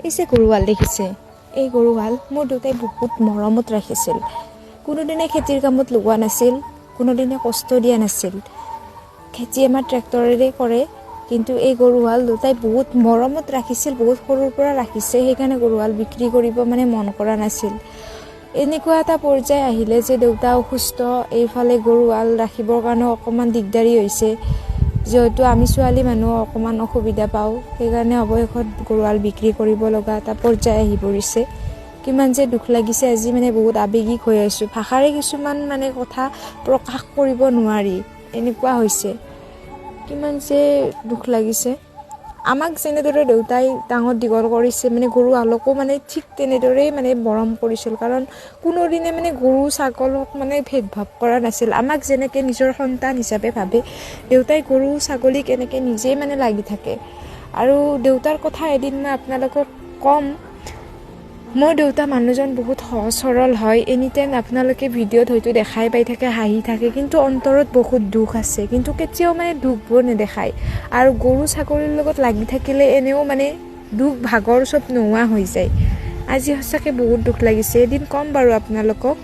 এই যে গৰুহাল দেখিছে, এই গৰুহাল মোৰ দেউতাই বহুত মৰমত ৰাখিছিল। কোনোদিনে খেতিৰ কামত লগোৱা নাছিল, কোনোদিনে কষ্ট দিয়া নাছিল। খেতি আমাৰ ট্ৰেক্টৰেৰে কৰে, কিন্তু এই গৰুহাল দেউতাই বহুত মৰমত ৰাখিছিল, বহুত সৰুৰ পৰা ৰাখিছে। সেইকাৰণে গৰুহাল বিক্ৰী কৰিব মন কৰা নাছিল। এনেকুৱা এটা পৰ্যায় আহিলে যে দেউতা অসুস্থ, এইফালে গৰুহাল ৰাখিবৰ কাৰণে অকণমান দিগদাৰী হৈছে। যিহেতু আমি ছোৱালী মানুহ অকণমান অসুবিধা পাওঁ, সেইকাৰণে অৱশেষত গৰুহাল বিক্ৰী কৰিব লগা এটা পৰ্যায় আহি পৰিছে। কিমান যে দুখ লাগিছে, আজি বহুত আৱেগিক হৈ আছোঁ। ভাষাৰে কিছুমান কথা প্ৰকাশ কৰিব নোৱাৰি, এনেকুৱা হৈছে। কিমান যে দুখ লাগিছে। আমাক যেনেদৰে দেউতাই ডাঙৰ দীঘল কৰিছে, গৰুহালকো ঠিক তেনেদৰেই মৰম কৰিছিল। কাৰণ কোনোদিনে গৰু ছাগলক ভেদভাৱ কৰা নাছিল। আমাক যেনেকৈ নিজৰ সন্তান হিচাপে ভাবে, দেউতাই গৰু ছাগলীক এনেকৈ নিজেই লাগি থাকে। আৰু দেউতাৰ কথা এদিন মই আপোনালোকক ক'ম। মোৰ দেউতা মানুহজন বহুত সহজ সৰল হয়। এনি টাইম আপোনালোকে ভিডিঅ'ত হয়তো দেখাই পাই থাকে, হাঁহি থাকে, কিন্তু অন্তৰত বহুত দুখ আছে। কিন্তু কেতিয়াও দুখবোৰ নেদেখায়। আৰু গৰু ছাগলীৰ লগত লাগি থাকিলে এনেও দুখ ভাগৰ চব নোহোৱা হৈ যায়। আজি সঁচাকৈ বহুত দুখ লাগিছে। এদিন ক'ম বাৰু আপোনালোকক।